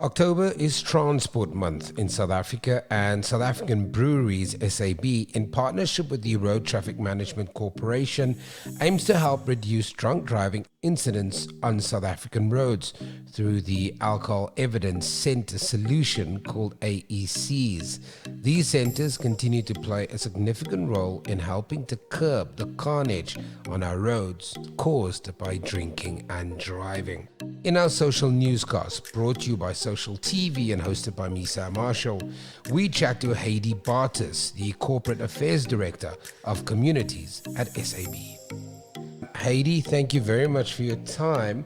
October is Transport Month in South Africa, and South African Breweries SAB, in partnership with the Road Traffic Management Corporation, aims to help reduce drunk driving incidents on South African roads through the Alcohol Evidence Centre solution called AECs. These centres continue to play a significant role in helping to curb the carnage on our roads caused by drinking and driving. In our social newscast, brought to you by Social TV and hosted by me, Sam Marshall, we chat to Heidi Bartis, the Corporate Affairs Director of Communities at SAB. Heidi, thank you very much for your time.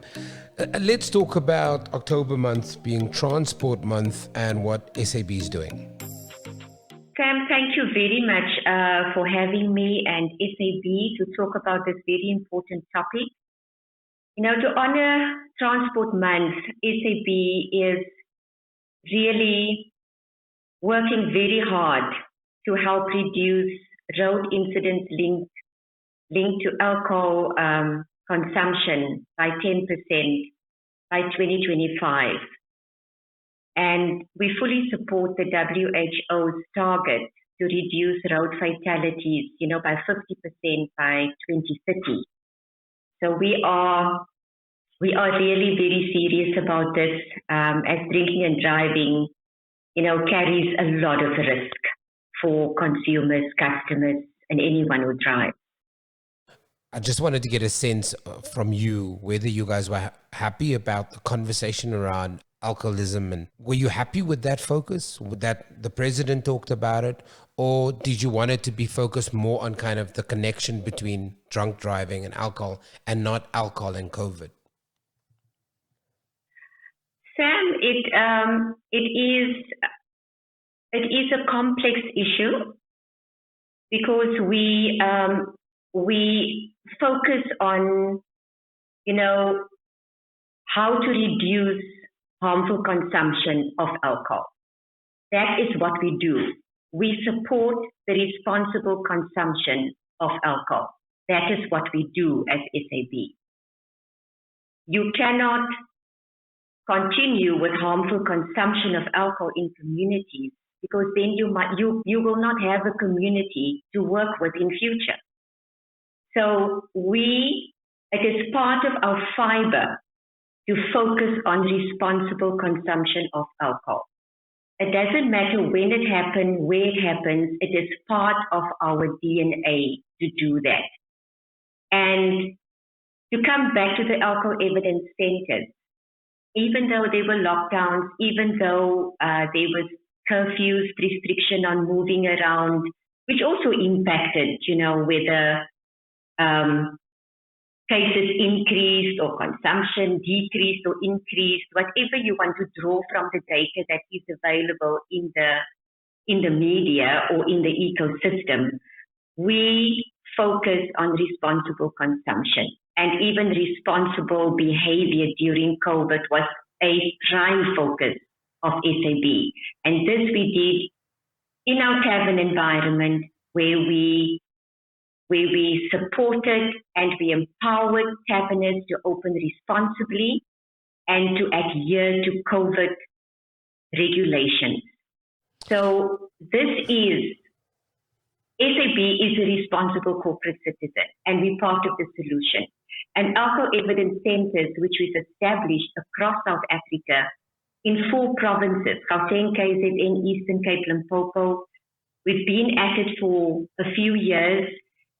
Let's talk about October month being Transport Month and what SAB is doing. Sam, thank you very much for having me and SAB to talk about this very important topic. You know, to honor Transport Month, SAB is really working very hard to help reduce road incidents linked to alcohol consumption by 10% by 2025. And we fully support the WHO's target to reduce road fatalities, by 50% by 2030. So we are really very serious about this, as drinking and driving, carries a lot of risk for consumers, customers, and anyone who drives. I just wanted to get a sense from you whether you guys were happy about the conversation around alcoholism, and were you happy with that focus, that the president talked about it, or did you want it to be focused more on kind of the connection between drunk driving and alcohol and not alcohol and COVID? Sam, it is a complex issue because we focus on, how to reduce harmful consumption of alcohol. That is what we do. We support the responsible consumption of alcohol. That is what we do at SAB. You cannot continue with harmful consumption of alcohol in communities because then you will not have a community to work with in future. So it is part of our fiber to focus on responsible consumption of alcohol. It doesn't matter when it happens, where it happens, it is part of our DNA to do that. And to come back to the alcohol evidence centers, even though there were lockdowns, even though there was curfews, restriction on moving around, which also impacted, whether cases increased or consumption decreased or increased, whatever you want to draw from the data that is available in the media or in the ecosystem, we focus on responsible consumption. And even responsible behavior during COVID was a prime focus of SAB. And this we did in our tavern environment where we supported and we empowered taverners to open responsibly and to adhere to COVID regulations. So SAB is a responsible corporate citizen and we're part of the solution. And alcohol evidence centers, which we've established across South Africa in 4 provinces, Gauteng, KZN, Eastern Cape, Limpopo. We've been at it for a few years.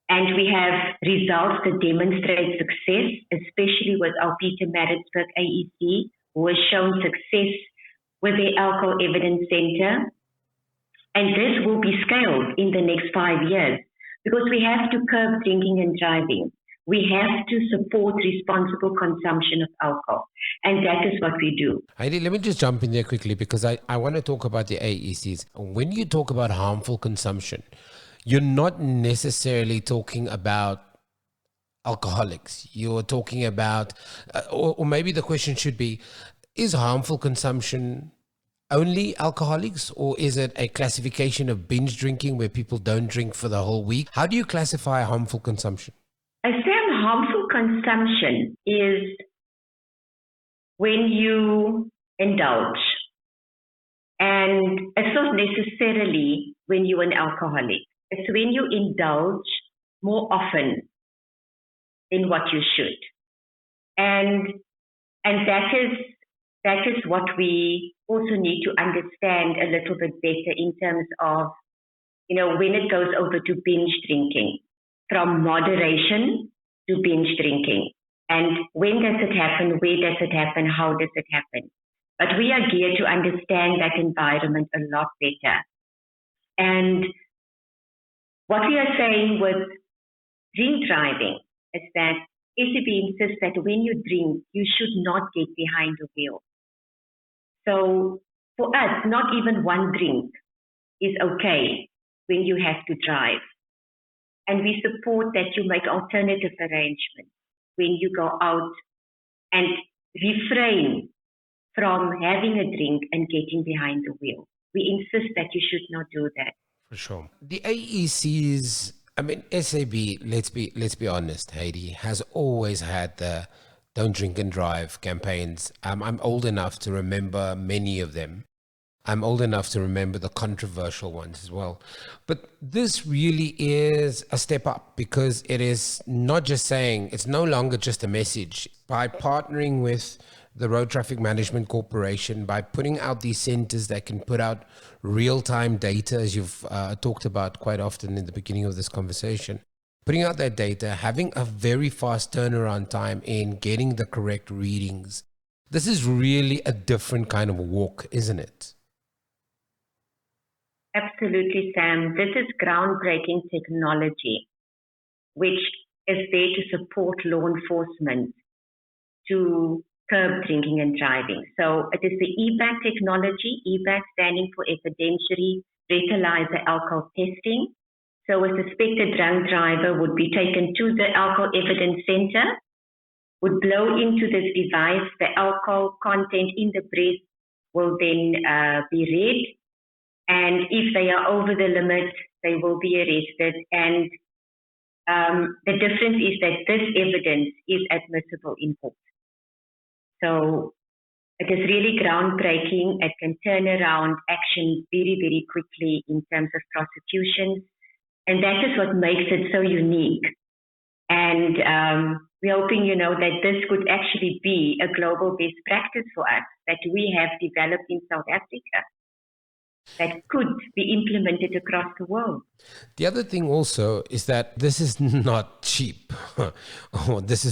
And we have results that demonstrate success, especially with our Pietermaritzburg AEC, who has shown success with the Alcohol Evidence Center. And this will be scaled in the next 5 years because we have to curb drinking and driving. We have to support responsible consumption of alcohol. And that is what we do. Heidi, let me just jump in there quickly because I want to talk about the AECs. When you talk about harmful consumption, you're not necessarily talking about alcoholics. You're talking about, or maybe the question should be, is harmful consumption only alcoholics, or is it a classification of binge drinking where people don't drink for the whole week? How do you classify harmful consumption? I say harmful consumption is when you indulge And it's not necessarily when you're an alcoholic. It's when you indulge more often than what you should. And that is what we also need to understand a little bit better in terms of, when it goes over to binge drinking, from moderation to binge drinking. And when does it happen? Where does it happen? How does it happen? But we are geared to understand that environment a lot better. And what we are saying with drink driving is that SAB insists that when you drink, you should not get behind the wheel. So for us, not even one drink is okay when you have to drive. And we support that you make alternative arrangements when you go out and refrain from having a drink and getting behind the wheel. We insist that you should not do that. For sure. The AECs, SAB, let's be honest, Heidi, has always had the don't drink and drive campaigns. I'm old enough to remember many of them. I'm old enough to remember the controversial ones as well. But this really is a step up, because it is not just saying, it's no longer just a message. By partnering with the Road Traffic Management Corporation, by putting out these centers that can put out real-time data, as you've talked about quite often in the beginning of this conversation, putting out that data, having a very fast turnaround time in getting the correct readings. This is really a different kind of walk, isn't it? Absolutely, Sam. This is groundbreaking technology, which is there to support law enforcement to curb drinking and driving. So it is the evac technology, evac standing for evidentiary breathalyzer alcohol testing. So a suspected drunk driver would be taken to the alcohol evidence center, would blow into this device, the alcohol content in the breath will then be read. And if they are over the limit, they will be arrested. And the difference is that this evidence is admissible in court. So it is really groundbreaking. It can turn around action very, very quickly in terms of prosecutions. And that is what makes it so unique. And we're hoping, that this could actually be a global best practice for us that we have developed in South Africa, that could be implemented across the world. The other thing also is that this is not cheap. This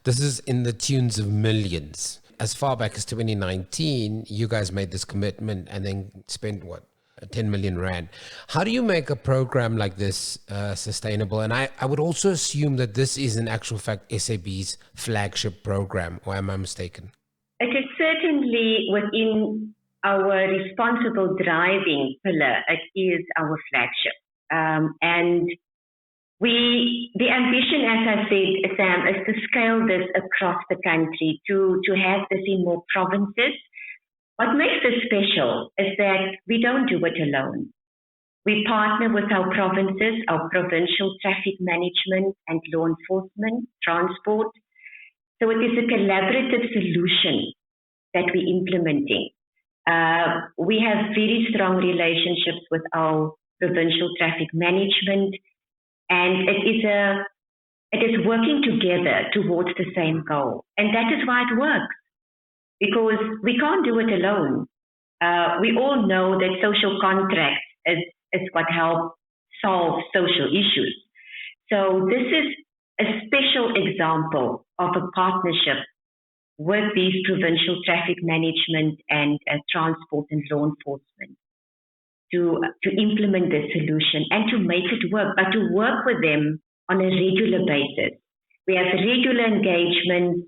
is in the tunes of millions. As far back as 2019, you guys made this commitment and then spent 10 million rand. How do you make a program like this sustainable? And I would also assume that this is in actual fact SAB's flagship program, or am I mistaken? It is certainly within our responsible driving pillar. It is our flagship. And the ambition, as I said, Sam, is to scale this across the country, to have this in more provinces. What makes this special is that we don't do it alone. We partner with our provinces, our provincial traffic management and law enforcement, transport. So it is a collaborative solution that we're implementing. We have very strong relationships with our provincial traffic management, and it is working together towards the same goal. And that is why it works, because we can't do it alone. We all know that social contract is what helps solve social issues. So this is a special example of a partnership with these provincial traffic management and transport and law enforcement to implement this solution and to make it work, but to work with them on a regular basis. We have regular engagement.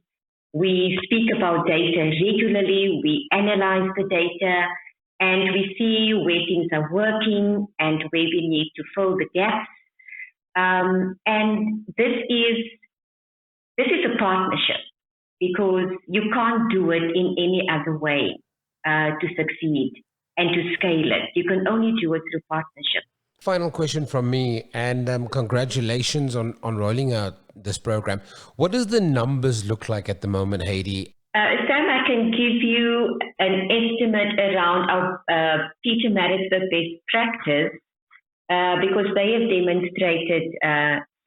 We speak about data regularly. We analyze the data, and we see where things are working and where we need to fill the gaps. And this is a partnership, because you can't do it in any other way to succeed and to scale it. You can only do it through partnership. Final question from me, and congratulations on rolling out this program. What does the numbers look like at the moment, Heidi? Sam, I can give you an estimate around our Peter Maritzburg best practice because they have demonstrated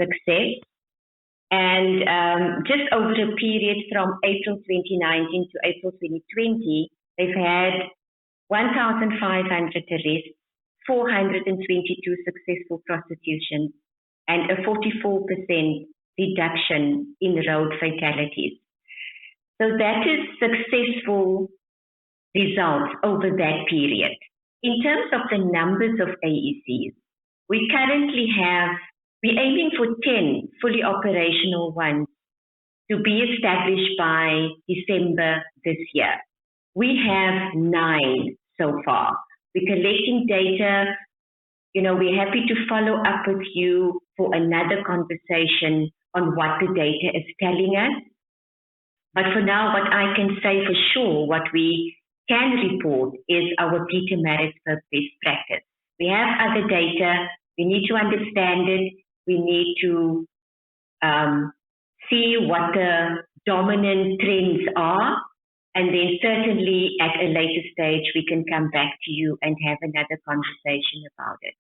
success. And just over a period from April 2019 to April 2020, they've had 1,500 arrests, 422 successful prosecutions, and a 44% reduction in road fatalities. So that is successful results over that period. In terms of the numbers of AECs, we currently we're aiming for 10 fully operational ones to be established by December this year. We have 9 so far. We're collecting data. We're happy to follow up with you for another conversation on what the data is telling us. But for now, what I can say for sure, what we can report is our Peter Maritzburg best practice. We have other data. We need to understand it. We need to see what the dominant trends are. And then certainly at a later stage, we can come back to you and have another conversation about it.